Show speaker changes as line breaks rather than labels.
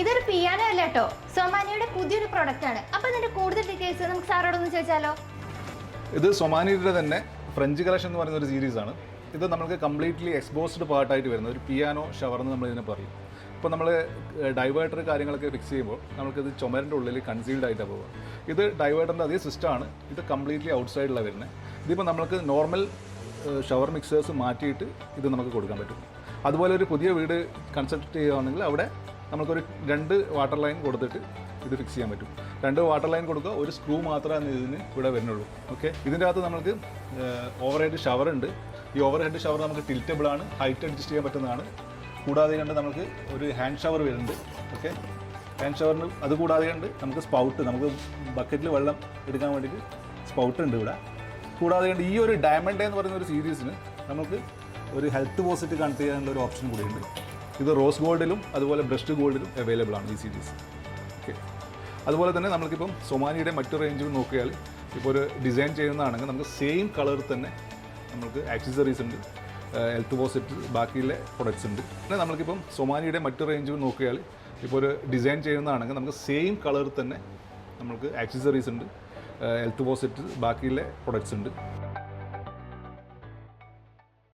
ഇതൊരു പിയാനോ അല്ല കേട്ടോ, സൊമാനിയുടെ പുതിയൊരു പ്രൊഡക്റ്റ് ആണ്. അപ്പോൾ ഇതിന്റെ കൂടുതൽ ഡീറ്റെയിൽസ് നമുക്ക് സാറോടൊന്ന് ചോദിച്ചാലോ?
ഇത് സൊമാനിയുടെ തന്നെ ഫ്രഞ്ച് കളക്ഷൻ എന്ന് പറയുന്ന ഒരു സീരീസ് ആണ്. ഇത് നമുക്ക് കംപ്ലീറ്റ്ലി എക്സ്പോസ്ഡ് പാർട്ടായിട്ട് വരുന്ന ഒരു പിയാനോ ഷവർ എന്ന് നമ്മൾ ഇതിനെ പറയും. ഇപ്പോൾ നമ്മൾ ഡൈവേർട്ടർ കാര്യങ്ങളൊക്കെ ഫിക്സ് ചെയ്യുമ്പോൾ നമുക്കിത് ചുമരിൻ്റെ ഉള്ളിൽ കൺസീൽഡ് ആയിട്ടാണ് പോകുക. ഇത് ഡൈവേർട്ടറിൻ്റെ അതേ സിസ്റ്റമാണ്. ഇത് കംപ്ലീറ്റ്ലി ഔട്ട്സൈഡിലാണ് വരുന്നത്. ഇതിപ്പോൾ നമുക്ക് നോർമൽ ഷവർ മിക്സേഴ്സ് മാറ്റിയിട്ട് ഇത് നമുക്ക് കൊടുക്കാൻ പറ്റും. അതുപോലെ ഒരു പുതിയ വീട് കൺസ്ട്രക്ട് ചെയ്യുകയാണെങ്കിൽ അവിടെ നമുക്കൊരു 2 വാട്ടർ ലൈൻ കൊടുത്തിട്ട് ഇത് ഫിക്സ് ചെയ്യാൻ പറ്റും. 2 വാട്ടർ ലൈൻ കൊടുക്കുക, ഒരു സ്ക്രൂ മാത്രമേ ഇതിന് ഇവിടെ വരുന്നുള്ളൂ. ഓക്കെ, ഇതിൻ്റെ അകത്ത് നമുക്ക് ഓവർ ഹെഡ് ഷവർ ഉണ്ട്. ഈ ഓവർ ഹെഡ് ഷവർ നമുക്ക് ടിൽറ്റബിൾ ആണ്, ഹൈറ്റ് അഡ്ജസ്റ്റ് ചെയ്യാൻ പറ്റുന്നതാണ്. കൂടാതെ കണ്ട് നമുക്ക് ഒരു ഹാൻഡ് ഷവർ വരുന്നുണ്ട്. ഓക്കെ, ഹാൻഡ് ഷവറിന് അതുകൂടാതെ കണ്ട് നമുക്ക് സ്പൗട്ട്, നമുക്ക് ബക്കറ്റിൽ വെള്ളം എടുക്കാൻ വേണ്ടിയിട്ട് സ്പൗട്ട് ഉണ്ട് ഇവിടെ. കൂടാതെ കണ്ട് ഈ ഒരു ഡയമണ്ട് എന്ന് പറയുന്ന ഒരു സീരീസിന് നമുക്ക് ഒരു ഹെൽത്ത് പോസിറ്റ് കണക്ട് ചെയ്യാനുള്ള ഒരു ഓപ്ഷൻ കൂടിയുണ്ട്. ഇത് റോസ് ഗോൾഡിലും അതുപോലെ ബ്രഷ്ഡ് ഗോൾഡിലും അവൈലബിൾ ആണ് ഈ സീരീസ്. ഓക്കെ, അതുപോലെ തന്നെ നമുക്കിപ്പം സൊമാനിയുടെ മറ്റു റേഞ്ചും നോക്കിയാൽ ഇപ്പോൾ ഒരു ഡിസൈൻ ചെയ്യുന്നതാണെങ്കിൽ നമുക്ക് സെയിം കളറിൽ തന്നെ നമുക്ക് ആക്സസറീസ് ഉണ്ട്, ഹെൽത്ത് പോസിറ്റ് ബാക്കിയുള്ള പ്രൊഡക്ട്സ് ഉണ്ട്. പിന്നെ നമുക്കിപ്പം സൊമാനിയുടെ മറ്റു റേഞ്ചും നോക്കിയാൽ ഇപ്പോൾ ഒരു ഡിസൈൻ ചെയ്യുന്നതാണെങ്കിൽ നമുക്ക് സെയിം കളറിൽ തന്നെ നമുക്ക് ആക്സസറീസ് ഉണ്ട്, ഹെൽത്ത് പോസിറ്റ് ബാക്കിയുള്ള പ്രൊഡക്ട്സ് ഉണ്ട്.